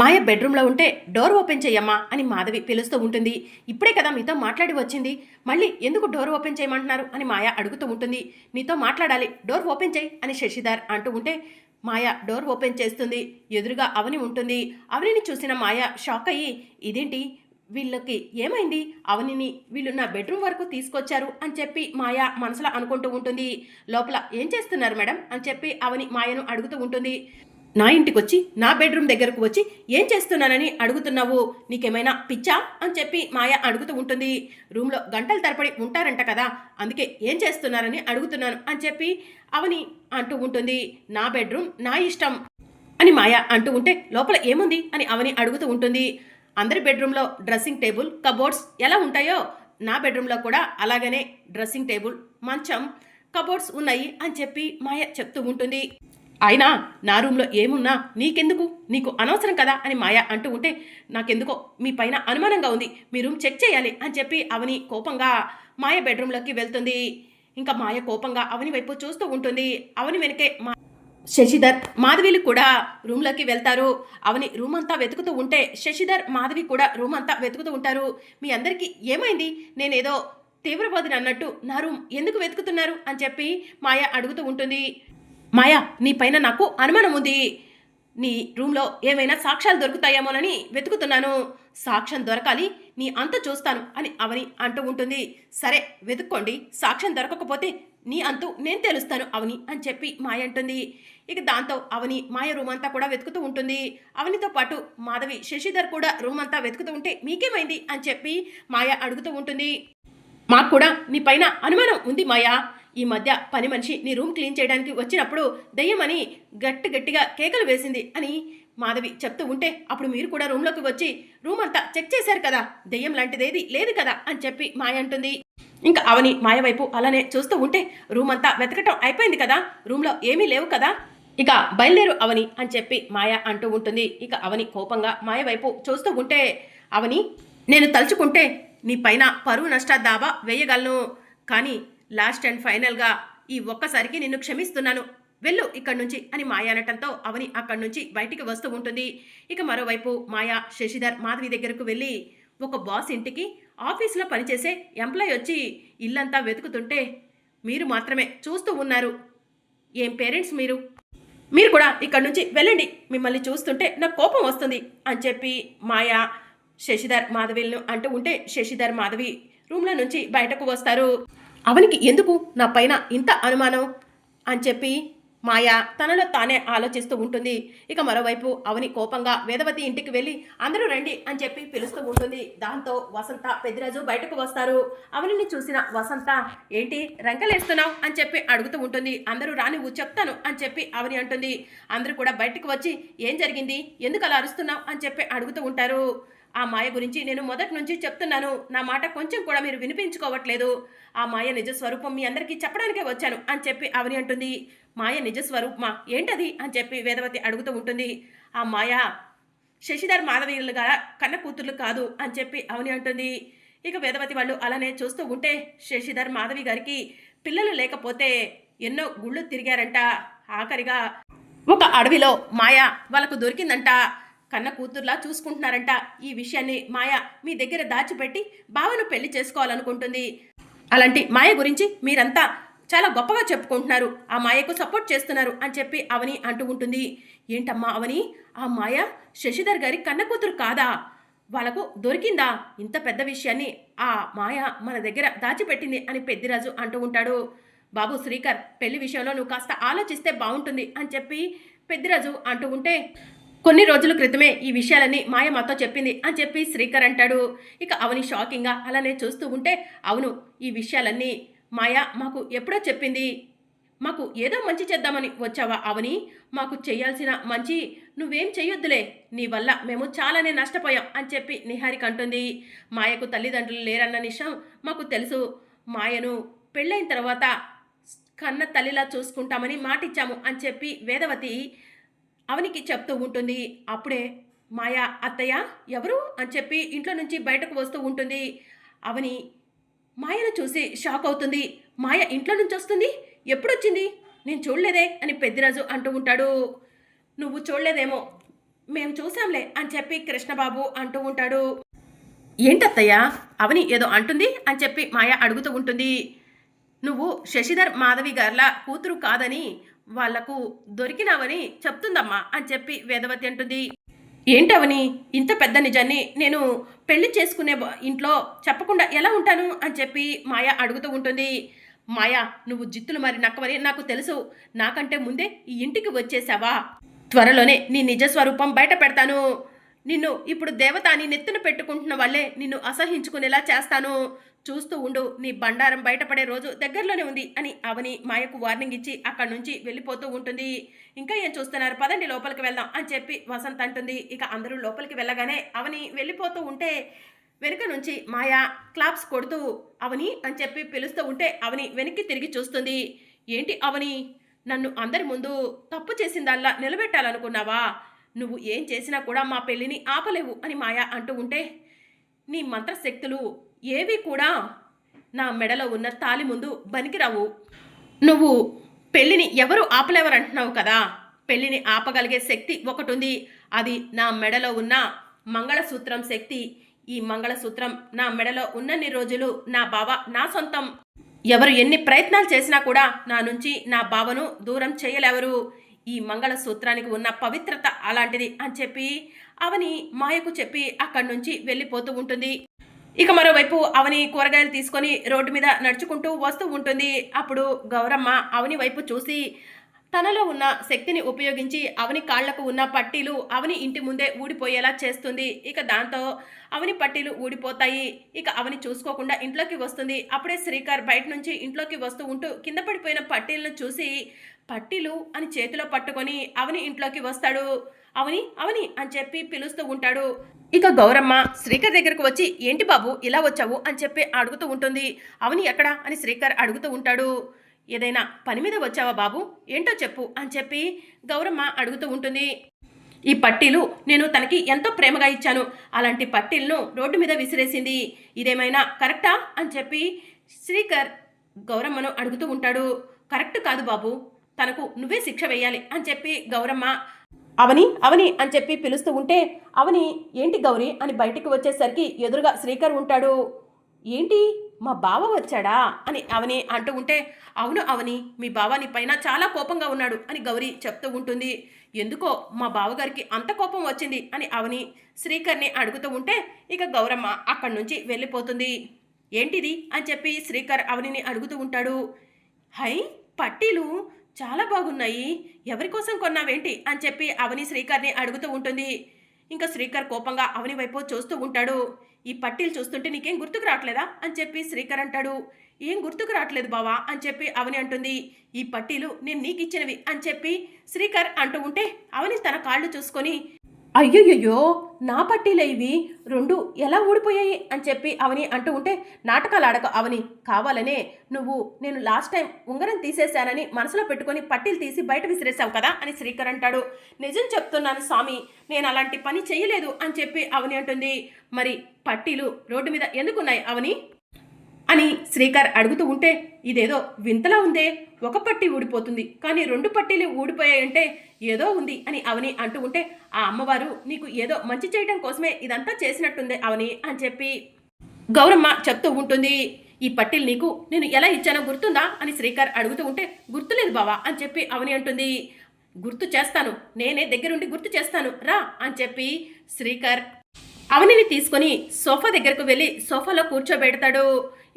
మాయ బెడ్రూమ్లో ఉంటే door open చెయ్యమ్మా అని మాధవి పిలుస్తూ ఉంటుంది. ఇప్పుడే కదా మీతో మాట్లాడి వచ్చింది, మళ్ళీ ఎందుకు డోర్ ఓపెన్ చేయమంటున్నారు అని మాయ అడుగుతూ ఉంటుంది. నీతో మాట్లాడాలి, డోర్ ఓపెన్ చేయి అని శశిధర్ అంటూ ఉంటే మాయ డోర్ ఓపెన్ చేస్తుంది. ఎదురుగా అవని ఉంటుంది. అవనిని చూసిన మాయ షాక్ అయ్యి, ఇదేంటి వీళ్ళకి ఏమైంది, అవనిని వీళ్ళు నా బెడ్రూమ్ వరకు తీసుకొచ్చారు అని చెప్పి మాయ మనసులో అనుకుంటూ ఉంటుంది. లోపల ఏం చేస్తున్నారు మేడం అని చెప్పి అవని మాయను అడుగుతూ ఉంటుంది. నా ఇంటికొచ్చి నా బెడ్రూమ్ దగ్గరకు వచ్చి ఏం చేస్తున్నానని అడుగుతున్నావు, నీకేమైనా పిచ్చా అని చెప్పి మాయ అడుగుతూ ఉంటుంది. రూమ్లో గంటల తరబడి ఉంటారంట కదా, అందుకే ఏం చేస్తున్నారని అడుగుతున్నాను అని చెప్పి అవని అంటూ ఉంటుంది. నా బెడ్రూమ్ నా ఇష్టం అని మాయ అంటూ ఉంటే లోపల ఏముంది అని అవని అడుగుతూ ఉంటుంది. అందరి బెడ్రూమ్లో డ్రెస్సింగ్ టేబుల్, కబోర్డ్స్ ఎలా ఉంటాయో నా బెడ్రూమ్లో కూడా అలాగనే డ్రెస్సింగ్ టేబుల్, మంచం, కబోర్డ్స్ ఉన్నాయి అని చెప్పి మాయ చెప్తూ ఉంటుంది. అయినా నా రూమ్లో ఏమున్నా నీకెందుకు, నీకు అనవసరం కదా అని మాయ అంటూ ఉంటే నాకెందుకో మీ పైన అనుమానంగా ఉంది, మీ రూమ్ చెక్ చేయాలి అని చెప్పి అవని కోపంగా మాయ బెడ్రూమ్లోకి వెళ్తుంది. ఇంకా మాయ కోపంగా అవని వైపు చూస్తూ ఉంటుంది. అవని వెనకే శశిధర్, మాధవిలు కూడా రూమ్లోకి వెళ్తారు. అవని రూమ్ అంతా వెతుకుతూ ఉంటే శశిధర్, మాధవి కూడా రూమ్ అంతా వెతుకుతూ ఉంటారు. మీ అందరికీ ఏమైంది, నేనేదో తీవ్రవాదిని అన్నట్టు నా రూమ్ ఎందుకు వెతుకుతున్నారు అని చెప్పి మాయ అడుగుతూ ఉంటుంది. మాయా, నీ పైన నాకు అనుమానం ఉంది, నీ రూమ్లో ఏమైనా సాక్ష్యాలు దొరుకుతాయేమోనని వెతుకుతున్నాను, సాక్ష్యం దొరకాలి, నీ అంతు చూస్తాను అని అవని అంటూ ఉంటుంది. సరే వెతుక్కోండి, సాక్ష్యం దొరకకపోతే నీ అంతు నేను తెలుస్తాను అవని అని చెప్పి మాయ అంటుంది. ఇక దాంతో అవని మాయ రూమ్ అంతా కూడా వెతుకుతూ ఉంటుంది. అవనితో పాటు మాధవి, శశిధర్ కూడా రూమ్ అంతా వెతుకుతూ ఉంటే మీకేమైంది అని చెప్పి మాయ అడుగుతూ ఉంటుంది. మాకు కూడా నీ పైన అనుమానం ఉంది మాయా, ఈ మధ్య పని మనిషి నీ రూమ్ క్లీన్ చేయడానికి వచ్చినప్పుడు దెయ్యమని గట్టిగా కేకలు వేసింది అని మాధవి చెప్తూ ఉంటే అప్పుడు మీరు కూడా రూమ్లోకి వచ్చి రూమ్ అంతా చెక్ చేశారు కదా, దెయ్యం లాంటిదేది లేదు కదా అని చెప్పి మాయ అంటుంది. ఇంకా అవని మాయ వైపు అలానే చూస్తూ ఉంటే రూమ్ అంతా వెతకటం అయిపోయింది కదా, రూమ్లో ఏమీ లేవు కదా, ఇక బయలుదేరు అవని అని చెప్పి మాయ అంటూ ఉంటుంది. ఇక అవని కోపంగా మాయ వైపు చూస్తూ ఉంటే అవని, నేను తలుచుకుంటే నీ పైన పరువు నష్ట దాబా వేయగలను, కానీ లాస్ట్ అండ్ ఫైనల్గా ఈ ఒక్కసారికి నిన్ను క్షమిస్తున్నాను, వెళ్ళు ఇక్కడి నుంచి అని మాయ అనటంతో అవని అక్కడి నుంచి బయటికి వస్తూ ఉంటుంది. ఇక మరోవైపు మాయ శశిధర్, మాధవి దగ్గరకు వెళ్ళి ఒక బాస్ ఇంటికి ఆఫీసులో పనిచేసే ఎంప్లాయ్ వచ్చి ఇల్లంతా వెతుకుతుంటే మీరు మాత్రమే చూస్తూ ఉన్నారు, ఏం పేరెంట్స్ మీరు కూడా ఇక్కడి నుంచి వెళ్ళండి, మిమ్మల్ని చూస్తుంటే నాకు కోపం వస్తుంది అని చెప్పి మాయ శశిధర్, మాధవిలను అంటూ ఉంటే శశిధర్, మాధవి రూమ్లో నుంచి బయటకు వస్తారు. అవనికి ఎందుకు నా పైన ఇంత అనుమానం అని చెప్పి మాయ తనలో తానే ఆలోచిస్తూ ఉంటుంది. ఇక మరోవైపు అవని కోపంగా వేదవతి ఇంటికి వెళ్ళి అందరూ రండి అని చెప్పి పిలుస్తూ ఉంటుంది. దాంతో వసంత, పెద్దిరాజు బయటకు వస్తారు. అవనిని చూసిన వసంత, ఏంటి రంకలేస్తున్నావు అని చెప్పి అడుగుతూ ఉంటుంది. అందరూ రానివ్వు చెప్తాను అని చెప్పి అవని అంటుంది. అందరూ కూడా బయటకు వచ్చి ఏం జరిగింది, ఎందుకు అలా అరుస్తున్నావు అని చెప్పి అడుగుతూ ఉంటారు. ఆ మాయ గురించి నేను మొదటి నుంచి చెప్తున్నాను, నా మాట కొంచెం కూడా మీరు వినిపించుకోవట్లేదు, ఆ మాయ నిజ స్వరూపం మీ అందరికీ చెప్పడానికే వచ్చాను అని చెప్పి అవని అంటుంది. మాయ నిజ స్వరూపమా ఏంటది అని చెప్పి వేదవతి అడుగుతూ ఉంటుంది. ఆ మాయ శశిధర్, మాధవీయులు గారు కన్న కూతుర్లు కాదు అని చెప్పి అవని అంటుంది. ఇక వేదవతి వాళ్ళు అలానే చూస్తూ ఉంటే శశిధర్, మాధవి గారికి పిల్లలు లేకపోతే ఎన్నో గుళ్ళు తిరిగారంట, ఆఖరిగా ఒక అడవిలో మాయ వాళ్ళకు దొరికిందంట, కన్న కూతుర్లా చూసుకుంటున్నారంట. ఈ విషయాన్ని మాయ మీ దగ్గర దాచిపెట్టి బావను పెళ్లి చేసుకోవాలనుకుంటుంది. అలాంటి మాయ గురించి మీరంతా చాలా గొప్పగా చెప్పుకుంటున్నారు, ఆ మాయకు సపోర్ట్ చేస్తున్నారు అని చెప్పి అవని అంటూ ఉంటుంది. ఏంటమ్మా అవని, ఆ మాయ శశిధర్ గారి కన్న కూతురు కాదా, వాళ్ళకు దొరికిందా, ఇంత పెద్ద విషయాన్ని ఆ మాయ మన దగ్గర దాచిపెట్టింది అని పెద్దిరాజు అంటూ ఉంటాడు. బాబు శ్రీకర్, పెళ్లి విషయంలో నువ్వు కాస్త ఆలోచిస్తే బాగుంటుంది అని చెప్పి పెద్దిరాజు అంటూ ఉంటే కొన్ని రోజుల క్రితమే ఈ విషయాలన్నీ మాయ మాతో చెప్పింది అని చెప్పి శ్రీకర్ అంటాడు. ఇక అవని షాకింగ్గా అలానే చూస్తూ ఉంటే, అవును ఈ విషయాలన్నీ మాయ మాకు ఎప్పుడో చెప్పింది, మాకు ఏదో మంచి చేద్దామని వచ్చావా అవని, మాకు చేయాల్సిన మంచి నువ్వేం చెయ్యొద్దులే, నీ వల్ల మేము చాలానే నష్టపోయాం అని చెప్పి నిహారిక అంటుంది. మాయకు తల్లిదండ్రులు లేరన్న విషయం మాకు తెలుసు, మాయను పెళ్ళైన తర్వాత కన్న తల్లిలా చూసుకుంటామని మాటిచ్చాము అని చెప్పి వేదవతి అవనికి చెప్తూ ఉంటుంది. అప్పుడే మాయ, అత్తయ్య ఎవరు అని చెప్పి ఇంట్లో నుంచి బయటకు వస్తూ ఉంటుంది. అవని మాయను చూసి షాక్ అవుతుంది. మాయ ఇంట్లో నుంచి వస్తుంది, ఎప్పుడొచ్చింది, నేను చూడలేదే అని పెద్దిరాజు అంటూ ఉంటాడు. నువ్వు చూడలేదేమో, మేము చూసాంలే అని చెప్పి కృష్ణబాబు అంటూ ఉంటాడు. ఏంటత్తయ్యా అవని ఏదో అంటుంది అని చెప్పి మాయ అడుగుతూ ఉంటుంది. నువ్వు శశిధర్ మాధవి గార్ల కూతురు కాదని వాళ్లకు దొరికినావని చెప్తుందమ్మా అని చెప్పి వేదవతి అంటుంది. ఏంటవని ఇంత పెద్ద నిజాన్ని నేను పెళ్లి చేసుకునే ఇంట్లో చెప్పకుండా ఎలా ఉంటాను అని చెప్పి మాయ అడుగుతూ ఉంటుంది. మాయ నువ్వు జిత్తులు మరి నక్కవని నాకు తెలుసు. నాకంటే ముందే ఈ ఇంటికి వచ్చేసావా? త్వరలోనే నీ నిజ స్వరూపం బయట పెడతాను. నిన్ను ఇప్పుడు దేవత అని నెత్తిన పెట్టుకుంటున్న వాళ్ళే నిన్ను అసహించుకునేలా చేస్తాను. చూస్తూ ఉండు, నీ బండారం బయటపడే రోజు దగ్గరలోనే ఉంది అని అవని మాయకు వార్నింగ్ ఇచ్చి అక్కడి నుంచి వెళ్ళిపోతూ ఉంటుంది. ఇంకా ఏం చూస్తున్నారు, పదండి లోపలికి వెళ్దాం అని చెప్పి వసంత్ అంటుంది. ఇక అందరూ లోపలికి వెళ్ళగానే అవని వెళ్ళిపోతూ ఉంటే వెనుక నుంచి మాయ క్లాప్స్ కొడుతూ అవని అని చెప్పి పిలుస్తూ ఉంటే అవని వెనక్కి తిరిగి చూస్తుంది. ఏంటి అవని, నన్ను అందరి ముందు తప్పు చేసిందల్లా నిలబెట్టాలనుకున్నావా? నువ్వు ఏం చేసినా కూడా మా పెళ్ళిని ఆపలేవు అని మాయ అంటూ ఉంటే, నీ మంత్రశక్తులు ఏవి కూడా నా మెడలో ఉన్న తాలి ముందు బనికిరావు. నువ్వు పెళ్ళిని ఎవరు ఆపలేవరంటున్నావు కదా, పెళ్ళిని ఆపగలిగే శక్తి ఒకటి ఉంది. అది నా మెడలో ఉన్న మంగళసూత్రం శక్తి. ఈ మంగళసూత్రం నా మెడలో ఉన్నన్ని రోజులు నా బావ నా సొంతం. ఎవరు ఎన్ని ప్రయత్నాలు చేసినా కూడా నా నుంచి నా బావను దూరం చేయలేవరు. ఈ మంగళసూత్రానికి ఉన్న పవిత్రత అలాంటిది అని చెప్పి అవని మాయకు చెప్పి అక్కడి నుంచి వెళ్ళిపోతూ ఉంటుంది. ఇక మరోవైపు అవని కూరగాయలు తీసుకొని రోడ్డు మీద నడుచుకుంటూ వస్తూ ఉంటుంది. అప్పుడు గౌరమ్మ అవని వైపు చూసి తనలో ఉన్న శక్తిని ఉపయోగించి అవని కాళ్లకు ఉన్న పట్టీలు అవని ఇంటి ముందే ఊడిపోయేలా చేస్తుంది. ఇక దాంతో అవని పట్టీలు ఊడిపోతాయి. ఇక అవని చూసుకోకుండా ఇంట్లోకి వస్తుంది. అప్పుడే శ్రీకర్ బయట నుంచి ఇంట్లోకి వస్తూ ఉంటూ కింద పడిపోయిన పట్టీలను చూసి పట్టీలు అని చేతిలో పట్టుకొని అవని ఇంట్లోకి వస్తాడు. అవని అవని అని చెప్పి పిలుస్తూ ఉంటాడు. ఇక గౌరమ్మ శ్రీకర్ దగ్గరకు వచ్చి ఏంటి బాబు ఇలా వచ్చావు అని చెప్పి అడుగుతూ ఉంటుంది. అవని ఎక్కడా అని శ్రీకర్ అడుగుతూ ఉంటాడు. ఏదైనా పని మీద వచ్చావా బాబు, ఏంటో చెప్పు అని చెప్పి గౌరమ్మ అడుగుతూ ఉంటుంది. ఈ పట్టీలు నేను తనకి ఎంతో ప్రేమగా ఇచ్చాను, అలాంటి పట్టీలను రోడ్డు మీద విసిరేసింది, ఇదేమైనా కరెక్టా అని చెప్పి శ్రీకర్ గౌరమ్మను అడుగుతూ ఉంటాడు. కరెక్ట్ కాదు బాబు, తనకు నువ్వే శిక్ష వేయాలి అని చెప్పి గౌరమ్మ అవని అవని అని చెప్పి పిలుస్తూ ఉంటే అవని ఏంటి గౌరీ అని బయటికి వచ్చేసరికి ఎదురుగా శ్రీకర్ ఉంటాడు. ఏంటి మా బావ వచ్చాడా అని అవని అంటూ ఉంటే అవును అవని, మీ బావ నీ పైన చాలా కోపంగా ఉన్నాడు అని గౌరీ చెప్తూ ఉంటుంది. ఎందుకో మా బావగారికి అంత కోపం వచ్చింది అని అవని శ్రీకర్ని అడుగుతూ ఉంటే ఇక గౌరమ్మ అక్కడి నుంచి వెళ్ళిపోతుంది. ఏంటిది అని చెప్పి శ్రీకర్ అవనిని అడుగుతూ ఉంటాడు. హై పట్టీలు చాలా బాగున్నాయి, ఎవరి కోసం కొన్నావేంటి అని చెప్పి అవని శ్రీకర్ని అడుగుతూ ఉంటుంది. ఇంకా శ్రీకర్ కోపంగా అవని వైపు చూస్తూ ఉంటాడు. ఈ పట్టీలు చూస్తుంటే నీకేం గుర్తుకు రావట్లేదా అని చెప్పి శ్రీకర్ అంటాడు. ఏం గుర్తుకు రావట్లేదు బావా అని చెప్పి అవని అంటుంది. ఈ పట్టీలు నేను నీకు ఇచ్చినవి అని చెప్పి శ్రీకర్ అంటూ ఉంటే అవని తన కాళ్ళు చూసుకొని అయ్యయ్యో నా పట్టీలే ఇవి రెండు ఎలా ఊడిపోయాయి అని చెప్పి అవని అంటూ ఉంటే నాటకాలు ఆడక అవని, కావాలనే నువ్వు నేను లాస్ట్ టైం ఉంగరం తీసేశానని మనసులో పెట్టుకొని పట్టీలు తీసి బయట విసిరేసావు కదా అని శ్రీకర్ అంటాడు. నిజం చెప్తున్నాను స్వామి, నేను అలాంటి పని చేయలేదు అని చెప్పి అవని అంటుంది. మరి పట్టీలు రోడ్డు మీద ఎందుకున్నాయి అవని అని శ్రీకర్ అడుగుతూ ఉంటే ఇదేదో వింతలా ఉందే, ఒక పట్టీ ఊడిపోతుంది కానీ రెండు పట్టీలు ఊడిపోయాయంటే ఏదో ఉంది అని అవని అంటూ ఉంటే ఆ అమ్మవారు నీకు ఏదో మంచి చేయడం కోసమే ఇదంతా చేసినట్టుంది అవని అని చెప్పి గౌరమ్మ చెప్తూ ఉంటుంది. ఈ పట్టీలు నీకు నేను ఎలా ఇచ్చానో గుర్తుందా అని శ్రీకర్ అడుగుతూ ఉంటే గుర్తులేదు బావా అని చెప్పి అవని అంటుంది. గుర్తు చేస్తాను, నేనే దగ్గరుండి గుర్తు చేస్తాను రా అని చెప్పి శ్రీకర్ అవనిని తీసుకొని సోఫా దగ్గరకు వెళ్ళి సోఫాలో కూర్చోబెడతాడు.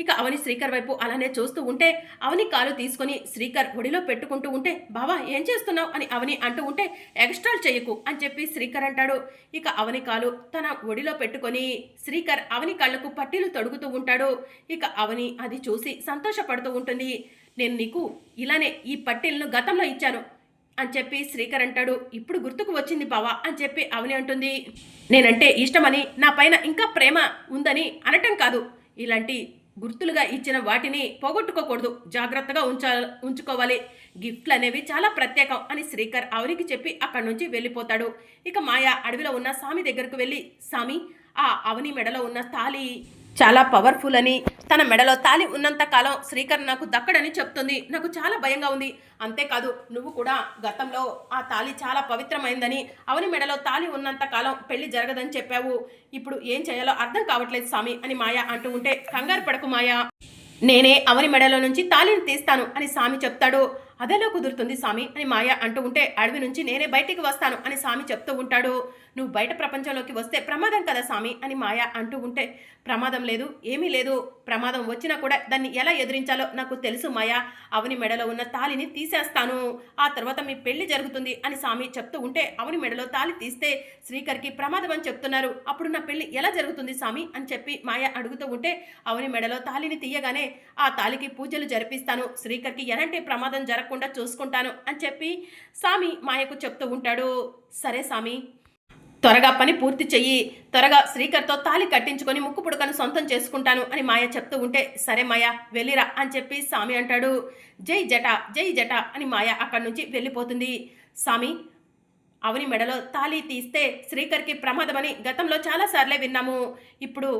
ఇక అవని శ్రీకర్ వైపు అలానే చూస్తూ ఉంటే అవని కాలు తీసుకొని శ్రీకర్ ఒడిలో పెట్టుకుంటూ ఉంటే బావా ఏం చేస్తున్నావు అని అవని అంటూ ఉంటే ఎక్స్ట్రాల్ చెయ్యకు అని చెప్పి శ్రీకర్ అంటాడు. ఇక అవని కాలు తన ఒడిలో పెట్టుకొని శ్రీకర్ అవని కళ్ళకు పట్టీలు తొడుగుతూ ఉంటాడు. ఇక అవని అది చూసి సంతోషపడుతూ ఉంటుంది. నేను నీకు ఇలానే ఈ పట్టీలను గతంలో ఇచ్చాను అని చెప్పి శ్రీకర్ అంటాడు. ఇప్పుడు గుర్తుకు వచ్చింది బావా అని చెప్పి అవని అంటుంది. నేనంటే ఇష్టమని నా పైన ఇంకా ప్రేమ ఉందని అనటం కాదు, ఇలాంటి గుర్తులుగా ఇచ్చిన వాటిని పోగొట్టుకోకూడదు, జాగ్రత్తగా ఉంచుకోవాలి, గిఫ్ట్లు అనేవి చాలా ప్రత్యేకం అని శ్రీకర్ అవనికి చెప్పి అక్కడి నుంచి వెళ్ళిపోతాడు. ఇక మాయ అడవిలో ఉన్న సామి దగ్గరకు వెళ్ళి సామి ఆ అవని మెడలో ఉన్న తాళి చాలా పవర్ఫుల్ అని, తన మెడలో తాళి ఉన్నంత కాలం శ్రీకర్ నాకు దక్కడని చెప్తుంది. నాకు చాలా భయంగా ఉంది. అంతేకాదు నువ్వు కూడా గతంలో ఆ తాళి చాలా పవిత్రమైందని, అవని మెడలో తాళి ఉన్నంత కాలం పెళ్లి జరగదని చెప్పావు. ఇప్పుడు ఏం చేయాలో అర్థం కావట్లేదు స్వామి అని మాయ అంటూ ఉంటే, కంగారు పడకు మాయ, నేనే అవని మెడలో నుంచి తాళిని తీస్తాను అని స్వామి చెప్తాడు. అదెలా కుదురుతుంది స్వామి అని మాయ అంటూ ఉంటే, అడవి నుంచి నేనే బయటికి వస్తాను అని స్వామి చెప్తూ ఉంటాడు. నువ్వు బయట ప్రపంచంలోకి వస్తే ప్రమాదం కదా స్వామి అని మాయ అంటూ ఉంటే, ప్రమాదం లేదు, ఏమీ లేదు. ప్రమాదం వచ్చినా కూడా దాన్ని ఎలా ఎదిరించాలో నాకు తెలుసు మాయ. అవని మెడలో ఉన్న తాళిని తీసేస్తాను, ఆ తర్వాత మీ పెళ్లి జరుగుతుంది అని స్వామి చెప్తూ ఉంటే, అవని మెడలో తాళి తీస్తే శ్రీకర్కి ప్రమాదం అని చెప్తున్నారు. అప్పుడు నా పెళ్లి ఎలా జరుగుతుంది స్వామి అని చెప్పి మాయ అడుగుతూ ఉంటే, అవని మెడలో తాళిని తీయగానే ఆ తాళికి పూజలు జరిపిస్తాను, శ్రీకర్కి ఎలాంటి ప్రమాదం జరగకుండా చూసుకుంటాను అని చెప్పి స్వామి మాయకు చెప్తూ ఉంటాడు. సరే స్వామి, త్వరగా పని పూర్తి చెయ్యి, త్వరగా శ్రీకర్తో తాళి కట్టించుకొని ముక్కు పుడకను సొంతం చేసుకుంటాను అని మాయ చెప్తూ ఉంటే, సరే మాయ వెళ్ళిరా అని చెప్పి స్వామి అంటాడు. జై జట జై జట అని మాయ అక్కడి నుంచి వెళ్ళిపోతుంది. స్వామి, అవని మెడలో తాళి తీస్తే శ్రీకర్కి ప్రమాదమని గతంలో చాలాసార్లే విన్నాము. ఇప్పుడు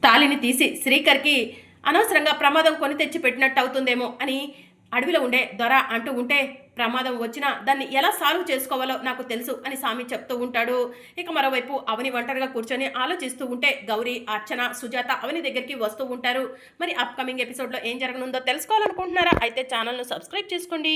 తాళిని తీసి శ్రీకర్కి అనవసరంగా ప్రమాదం కొని తెచ్చి పెట్టినట్టు అవుతుందేమో అని అడవిలో ఉండే దొర అంటూ ఉంటే, ప్రమాదం వచ్చినా దాన్ని ఎలా సాల్వ్ చేసుకోవాలో నాకు తెలుసు అని స్వామి చెప్తూ ఉంటాడు. ఇక మరోవైపు అవని ఒంటరిగా కూర్చొని ఆలోచిస్తూ ఉంటే, గౌరీ, అర్చన, సుజాత అవని దగ్గరికి వస్తూ ఉంటారు. మరి అప్కమింగ్ ఎపిసోడ్లో ఏం జరగనుందో తెలుసుకోవాలనుకుంటున్నారా? అయితే ఛానల్ను సబ్స్క్రైబ్ చేసుకోండి.